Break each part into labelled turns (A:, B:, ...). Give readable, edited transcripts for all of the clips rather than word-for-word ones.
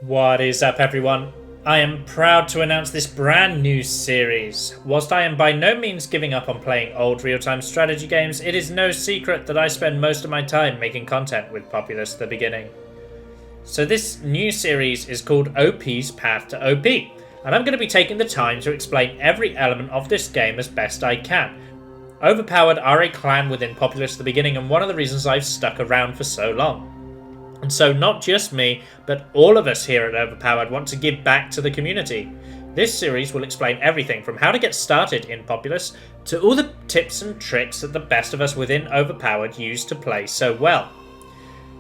A: What is up, everyone? I am proud to announce this brand new series. Whilst I am by no means giving up on playing old real-time strategy games, it is no secret that I spend most of my time making content with Populous the Beginning. So this new series is called OP's Path to OP, and I'm going to be taking the time to explain every element of this game as best I can. Overpowered are a clan within Populous the Beginning, and one of the reasons I've stuck around for so long. And so not just me, but all of us here at Overpowered want to give back to the community. This series will explain everything from how to get started in Populous to all the tips and tricks that the best of us within Overpowered use to play so well.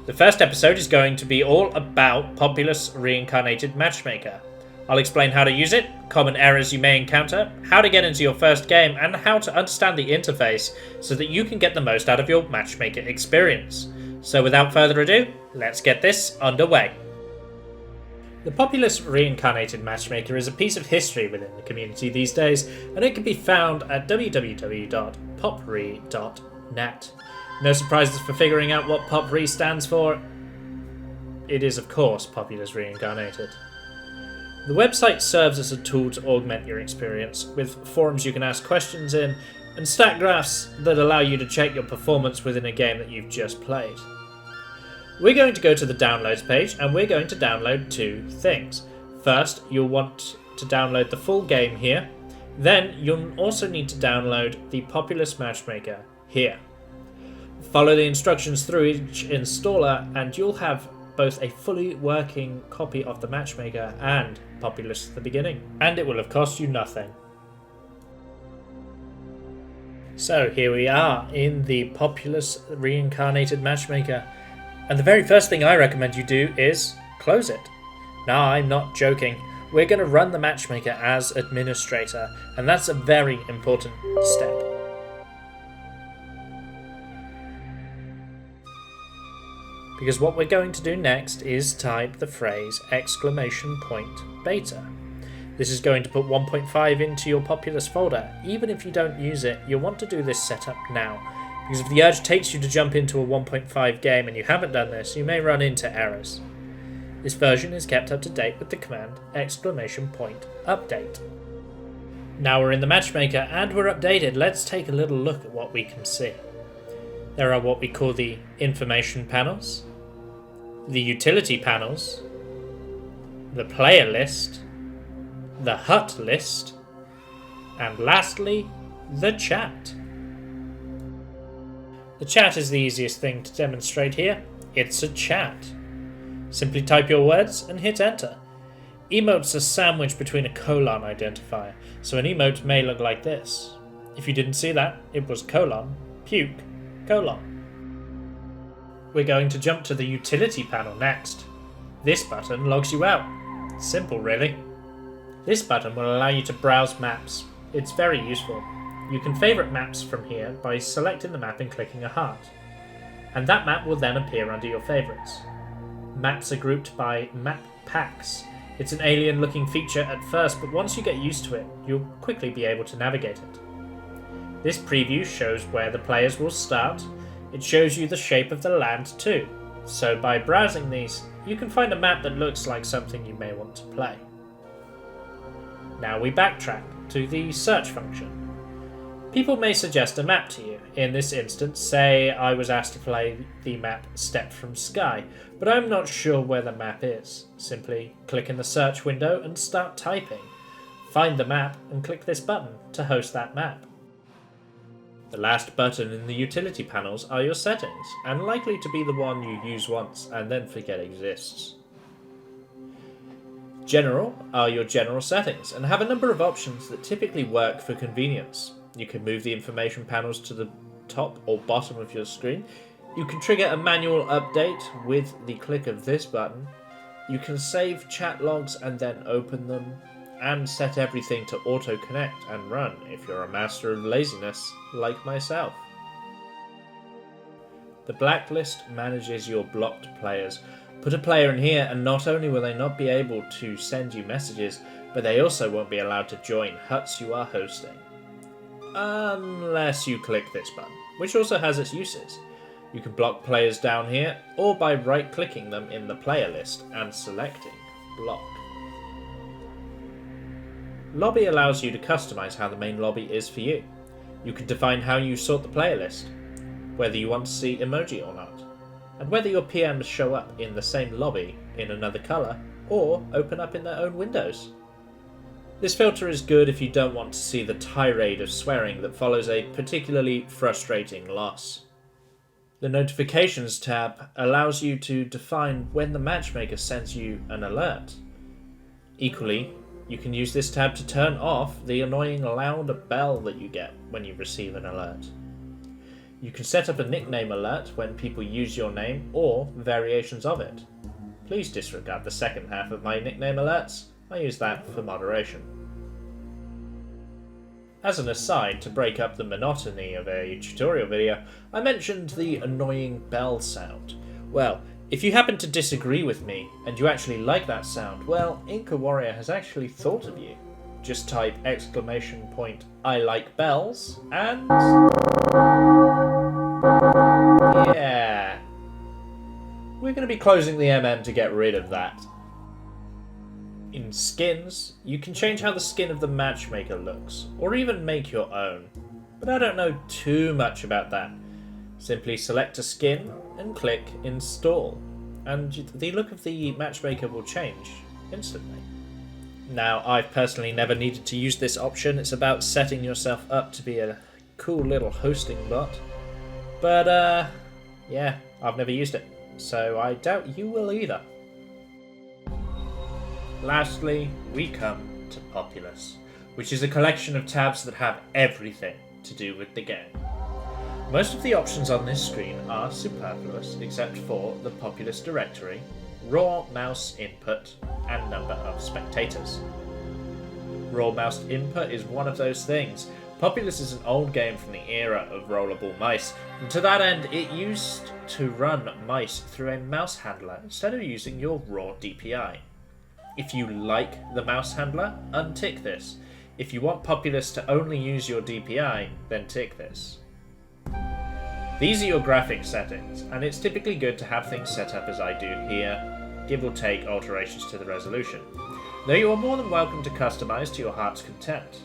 A: The first episode is going to be all about Populous Reincarnated Matchmaker. I'll explain how to use it, common errors you may encounter, how to get into your first game, and how to understand the interface so that you can get the most out of your matchmaker experience. So without further ado, let's get this underway. The Populous Reincarnated Matchmaker is a piece of history within the community these days, and it can be found at www.popre.net. No surprises for figuring out what Popre stands for. It is, of course, Populous Reincarnated. The website serves as a tool to augment your experience, with forums you can ask questions in, and stat graphs that allow you to check your performance within a game that you've just played. We're going to go to the downloads page and we're going to download two things. First, you'll want to download the full game here. Then you'll also need to download the Populous Matchmaker here. Follow the instructions through each installer and you'll have both a fully working copy of the Matchmaker and Populous the Beginning. And it will have cost you nothing. So here we are in the Populous Reincarnated Matchmaker, and the very first thing I recommend you do is close it. Now, I'm not joking. We're going to run the Matchmaker as administrator, and that's a very important step. Because what we're going to do next is type the phrase !beta. This is going to put 1.5 into your Populous folder. Even if you don't use it, you'll want to do this setup now, because if the urge takes you to jump into a 1.5 game and you haven't done this, you may run into errors. This version is kept up to date with the command !update. Now we're in the Matchmaker and we're updated. Let's take a little look at what we can see. There are what we call the information panels, the utility panels, the player list, the hut list, and lastly, the chat. The chat is the easiest thing to demonstrate here. It's a chat. Simply type your words and hit enter. Emotes are sandwiched between a colon identifier, so an emote may look like this. If you didn't see that, it was : puke, : We're going to jump to the utility panel next. This button logs you out. Simple, really. This button will allow you to browse maps. It's very useful. You can favourite maps from here by selecting the map and clicking a heart. And that map will then appear under your favourites. Maps are grouped by map packs. It's an alien looking feature at first, but once you get used to it, you'll quickly be able to navigate it. This preview shows where the players will start. It shows you the shape of the land too. So by browsing these, you can find a map that looks like something you may want to play. Now we backtrack to the search function. People may suggest a map to you. In this instance, say I was asked to play the map Step from Sky, but I'm not sure where the map is. Simply click in the search window and start typing. Find the map and click this button to host that map. The last button in the utility panels are your settings, and likely to be the one you use once and then forget exists. General are your general settings and have a number of options that typically work for convenience. You can move the information panels to the top or bottom of your screen. You can trigger a manual update with the click of this button. You can save chat logs and then open them, and set everything to auto-connect and run if you're a master of laziness like myself. The blacklist manages your blocked players. Put a player in here and not only will they not be able to send you messages, but they also won't be allowed to join huts you are hosting. Unless you click this button, which also has its uses. You You can block players down here, or by right-clicking them in the player list and selecting block. Lobby allows you to customize how the main lobby is for you. You can define how you sort the player list, whether you want to see emoji or not, and whether your PMs show up in the same lobby in another colour or open up in their own windows. This filter is good if you don't want to see the tirade of swearing that follows a particularly frustrating loss. The Notifications tab allows you to define when the matchmaker sends you an alert. Equally, you can use this tab to turn off the annoying loud bell that you get when you receive an alert. You can set up a nickname alert when people use your name or variations of it. Please disregard the second half of my nickname alerts. I use that for moderation. As an aside, to break up the monotony of a tutorial video, I mentioned the annoying bell sound. Well, if you happen to disagree with me, and you actually like that sound, well, Inca Warrior has actually thought of you. Just type "!I like bells" and... yeah. We're going to be closing the MM to get rid of that. In skins, you can change how the skin of the matchmaker looks, or even make your own. But I don't know too much about that. Simply select a skin and click install, and the look of the matchmaker will change instantly. Now, I've personally never needed to use this option. It's about setting yourself up to be a cool little hosting bot. But yeah, I've never used it, so I doubt you will either. Lastly, we come to Populous, which is a collection of tabs that have everything to do with the game. Most of the options on this screen are superfluous except for the Populous directory, raw mouse input, and number of spectators. Raw mouse input is one of those things. Populous is an old game from the era of rollable mice, and to that end it used to run mice through a mouse handler instead of using your raw DPI. If you like the mouse handler, untick this. If you want Populous to only use your DPI, then tick this. These are your graphics settings, and it's typically good to have things set up as I do here, give or take alterations to the resolution, though you are more than welcome to customize to your heart's content.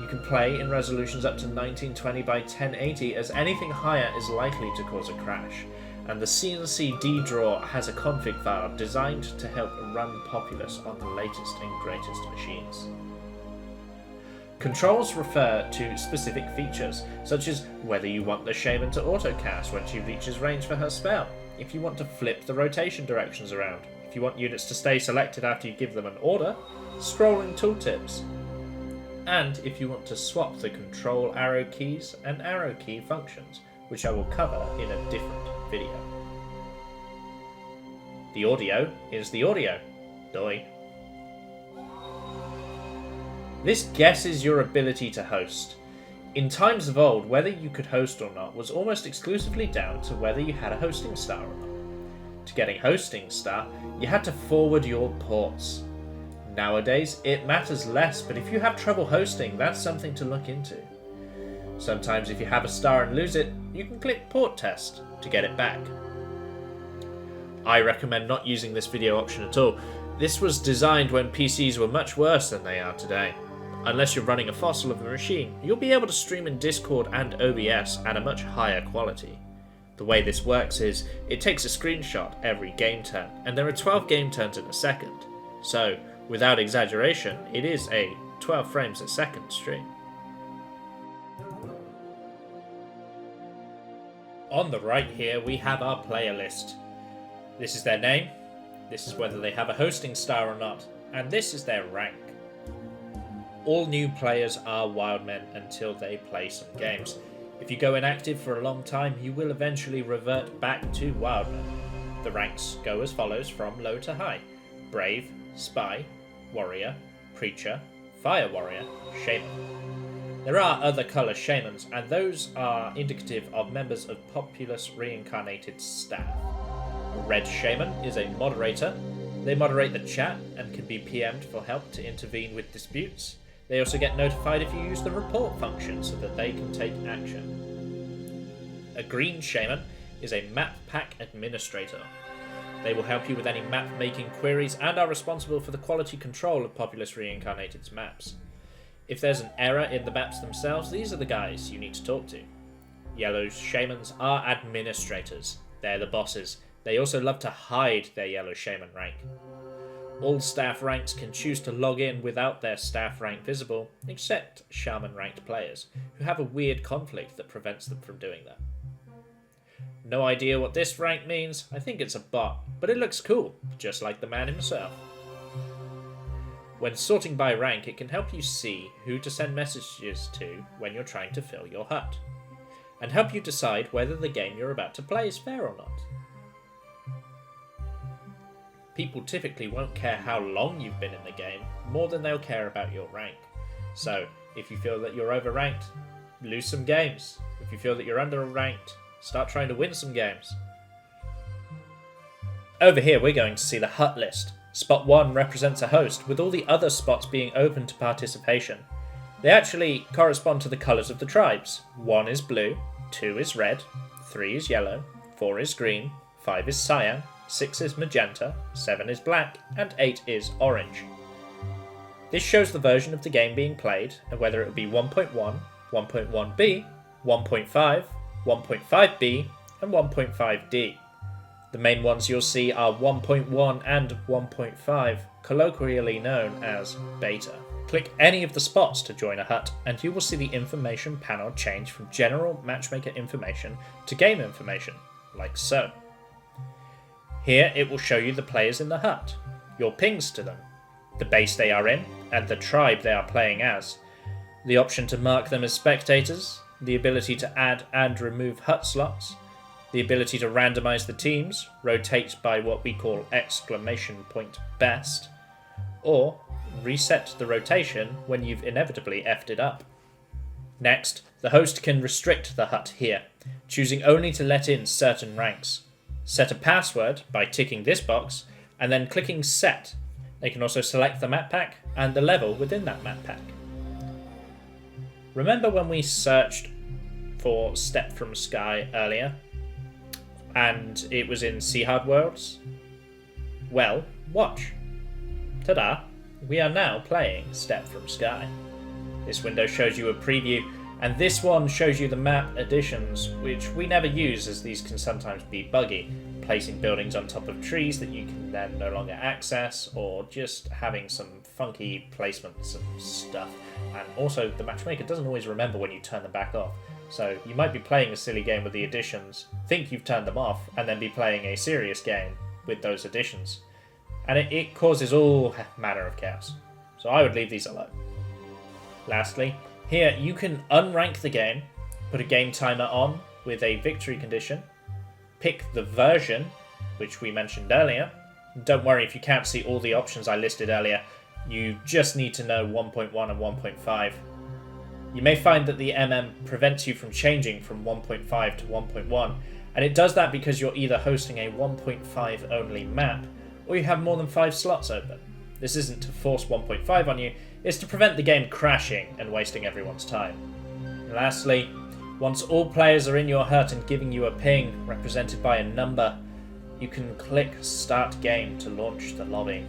A: You can play in resolutions up to 1920 by 1080, as anything higher is likely to cause a crash, and the CNC D-Draw has a config file designed to help run Populous on the latest and greatest machines. Controls refer to specific features, such as whether you want the Shaman to autocast when she reaches range for her spell, if you want to flip the rotation directions around, if you want units to stay selected after you give them an order, scrolling tooltips, and if you want to swap the control arrow keys and arrow key functions, which I will cover in a different video. The audio is the audio. Doi. This guesses your ability to host. In times of old, whether you could host or not was almost exclusively down to whether you had a hosting star or not. To get a hosting star, you had to forward your ports. Nowadays, it matters less, but if you have trouble hosting, that's something to look into. Sometimes if you have a star and lose it, you can click port test to get it back. I recommend not using this video option at all. This was designed when PCs were much worse than they are today. Unless you're running a fossil of a machine, you'll be able to stream in Discord and OBS at a much higher quality. The way this works is, it takes a screenshot every game turn, and there are 12 game turns in a second. So, without exaggeration, it is a 12 frames a second stream. On the right here we have our player list. This is their name, this is whether they have a hosting star or not, and this is their rank. All new players are Wildmen until they play some games. If you go inactive for a long time, you will eventually revert back to Wildmen. The ranks go as follows from low to high: Brave, Spy, Warrior, Preacher, Fire Warrior, Shaman. There are other colour Shamans, and those are indicative of members of Populous Reincarnated staff. A Red Shaman is a moderator. They moderate the chat and can be PM'd for help to intervene with disputes. They also get notified if you use the report function so that they can take action. A Green Shaman is a map pack administrator. They will help you with any map making queries and are responsible for the quality control of Populous Reincarnated's maps. If there's an error in the maps themselves, these are the guys you need to talk to. Yellow's shamans are administrators. They're the bosses. They also love to hide their yellow shaman rank. All staff ranks can choose to log in without their staff rank visible, except shaman ranked players, who have a weird conflict that prevents them from doing that. No idea what this rank means. I think it's a bot, but it looks cool, just like the man himself. When sorting by rank, it can help you see who to send messages to when you're trying to fill your hut, and help you decide whether the game you're about to play is fair or not. People typically won't care how long you've been in the game, more than they'll care about your rank. So, if you feel that you're overranked, lose some games. If you feel that you're underranked, start trying to win some games. Over here we're going to see the hut list. Spot 1 represents a host, with all the other spots being open to participation. They actually correspond to the colours of the tribes. 1 is blue, 2 is red, 3 is yellow, 4 is green, 5 is cyan, 6 is magenta, 7 is black, and 8 is orange. This shows the version of the game being played, and whether it would be 1.1, 1.1b, 1.5, 1.5b, and 1.5d. The main ones you'll see are 1.1 and 1.5, colloquially known as beta. Click any of the spots to join a hut, and you will see the information panel change from general matchmaker information to game information, like so. Here it will show you the players in the hut, your pings to them, the base they are in, and the tribe they are playing as, the option to mark them as spectators, the ability to add and remove hut slots, the ability to randomize the teams, rotate by what we call !best, or reset the rotation when you've inevitably effed it up. Next, the host can restrict the hut here, choosing only to let in certain ranks. Set a password by ticking this box, and then clicking set. They can also select the map pack and the level within that map pack. Remember when we searched for Step from Sky earlier, and it was in Sea Hard Worlds? Well, watch. Ta-da! We are now playing Step from Sky. This window shows you a preview, and this one shows you the map additions, which we never use as these can sometimes be buggy, placing buildings on top of trees that you can then no longer access, or just having some funky placements and stuff. And also, the matchmaker doesn't always remember when you turn them back off. So you might be playing a silly game with the additions, think you've turned them off, and then be playing a serious game with those additions. And it causes all manner of chaos. So I would leave these alone. Lastly, here you can unrank the game, put a game timer on with a victory condition, pick the version, which we mentioned earlier. Don't worry if you can't see all the options I listed earlier, you just need to know 1.1 and 1.5. You may find that the prevents you from changing from 1.5 to 1.1, and it does that because you're either hosting a 1.5 only map, or you have more than 5 slots open. This isn't to force 1.5 on you, it's to prevent the game crashing and wasting everyone's time. And lastly, once all players are in your hut and giving you a ping represented by a number, you can click Start Game to launch the lobby.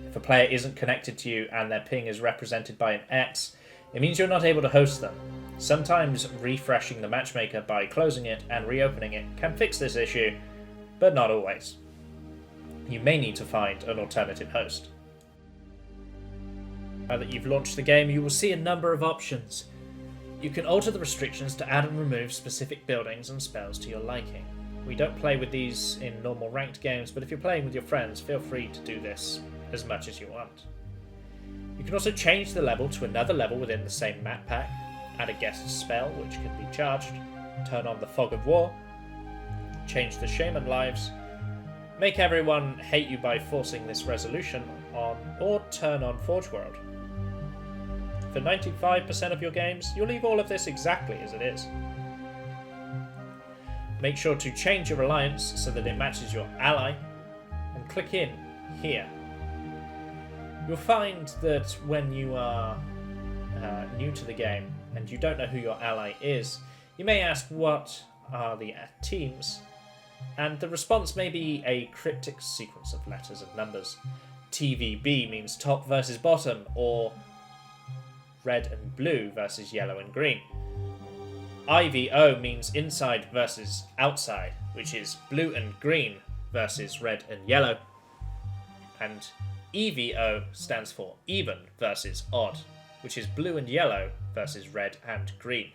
A: If a player isn't connected to you and their ping is represented by an X, it means you're not able to host them. Sometimes refreshing the matchmaker by closing it and reopening it can fix this issue, but not always. You may need to find an alternative host. Now that you've launched the game, you will see a number of options. You can alter the restrictions to add and remove specific buildings and spells to your liking. We don't play with these in normal ranked games, but if you're playing with your friends, feel free to do this as much as you want. You can also change the level to another level within the same map pack, add a guest spell which can be charged, turn on the Fog of War, change the Shaman lives, make everyone hate you by forcing this resolution on, or turn on Forge World. For 95% of your games, you'll leave all of this exactly as it is. Make sure to change your alliance so that it matches your ally, and click in here. You'll find that when you are new to the game and you don't know who your ally is, you may ask what are the teams, and the response may be a cryptic sequence of letters and numbers. TVB means top versus bottom, or red and blue versus yellow and green. IVO means inside versus outside, which is blue and green versus red and yellow. And EVO stands for even versus odd, which is blue and yellow versus red and green.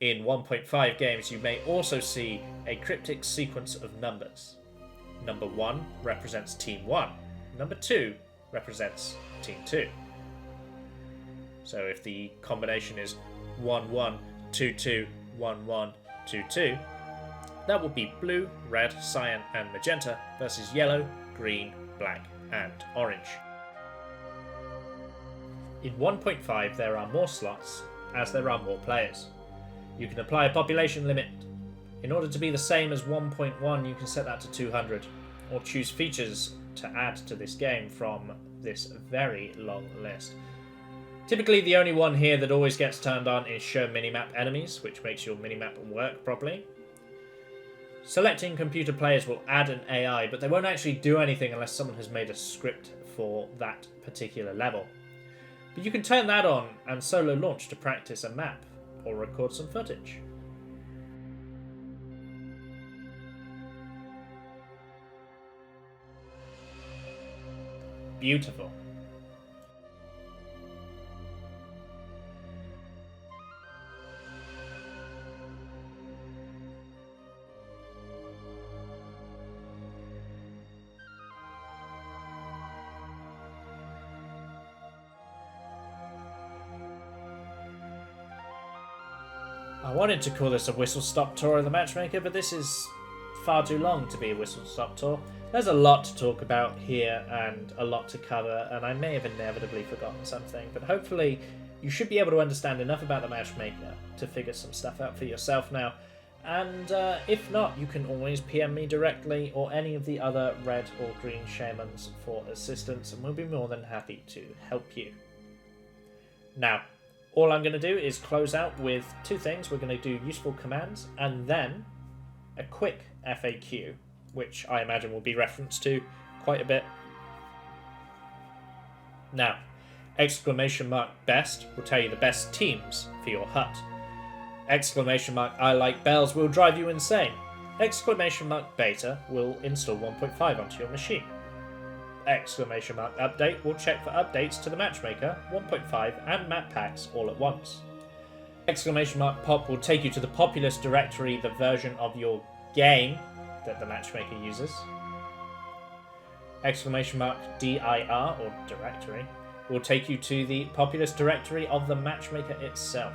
A: In 1.5 games, you may also see a cryptic sequence of numbers. Number 1 represents Team 1. Number 2 represents Team 2. So if the combination is 1-1, 2-2, 1-1, 2-2, that would be blue, red, cyan, and magenta versus yellow, green, black, and orange. In 1.5, there are more slots as there are more players. You can apply a population limit. In order to be the same as 1.1, you can set that to 200, or choose features to add to this game from this very long list. Typically, the only one here that always gets turned on is show minimap enemies, which makes your minimap work properly. Selecting computer players will add an AI, but they won't actually do anything unless someone has made a script for that particular level. But you can turn that on and solo launch to practice a map or record some footage. Beautiful. I wanted to call this a whistle-stop tour of the Matchmaker, but this is far too long to be a whistle-stop tour. There's a lot to talk about here and a lot to cover, and I may have inevitably forgotten something, but hopefully you should be able to understand enough about the Matchmaker to figure some stuff out for yourself now. And if not, you can always PM me directly or any of the other red or green shamans for assistance, and we'll be more than happy to help you. Now, all I'm going to do is close out with two things. We're going to do useful commands and then a quick FAQ, which I imagine will be referenced to quite a bit. Now, !best will tell you the best teams for your hut. !I like bells will drive you insane. !beta will install 1.5 onto your machine. !update will check for updates to the Matchmaker, 1.5 and map packs all at once. !pop will take you to the Populous directory, the version of your game that the Matchmaker uses. !dir or directory will take you to the Populous directory of the Matchmaker itself.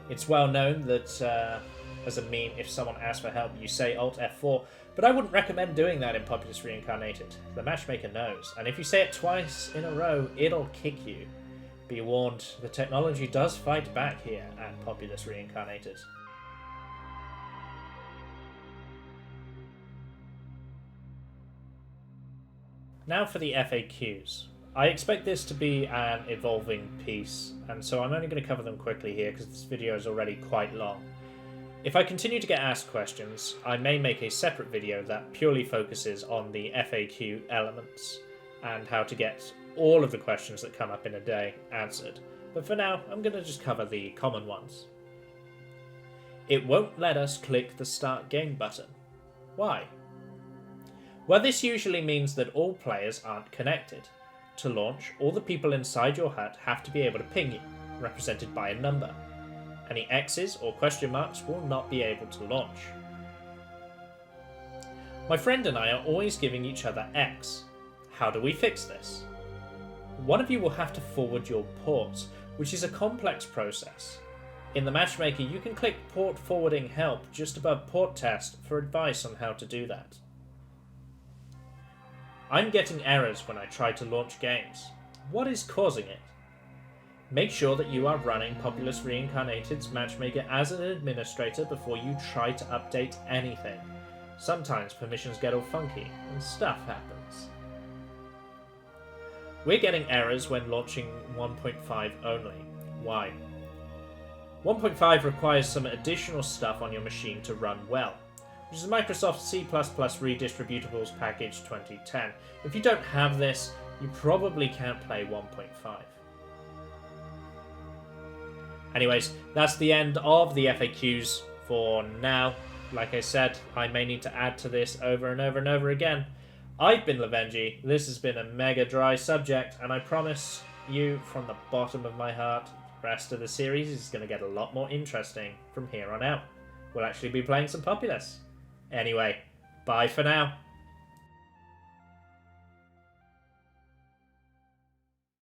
A: It's well known that as a meme, if someone asks for help, you say Alt F4, but I wouldn't recommend doing that in Populous Reincarnated. The Matchmaker knows, and if you say it twice in a row, it'll kick you. Be warned, the technology does fight back here at Populous Reincarnated. Now for the FAQs. I expect this to be an evolving piece, and so I'm only going to cover them quickly here because this video is already quite long. If I continue to get asked questions, I may make a separate video that purely focuses on the FAQ elements and how to get all of the questions that come up in a day answered. But for now, I'm going to just cover the common ones. It won't let us click the Start Game button. Why? Well, this usually means that all players aren't connected. To launch, all the people inside your hut have to be able to ping you, represented by a number. Any X's or question marks will not be able to launch. My friend and I are always giving each other X. How do we fix this? One of you will have to forward your ports, which is a complex process. In the Matchmaker, you can click Port Forwarding Help just above Port Test for advice on how to do that. I'm getting errors when I try to launch games. What is causing it? Make sure that you are running Populous Reincarnated's Matchmaker as an administrator before you try to update anything. Sometimes permissions get all funky and stuff happens. We're getting errors when launching 1.5 only. Why? 1.5 requires some additional stuff on your machine to run well, which is Microsoft C++ Redistributables Package 2010. If you don't have this, you probably can't play 1.5. Anyways, that's the end of the FAQs for now. Like I said, I may need to add to this over and over and over again. I've been Lovenji, this has been a mega dry subject, and I promise you from the bottom of my heart, the rest of the series is going to get a lot more interesting from here on out. We'll actually be playing some Populous. Anyway, bye for now.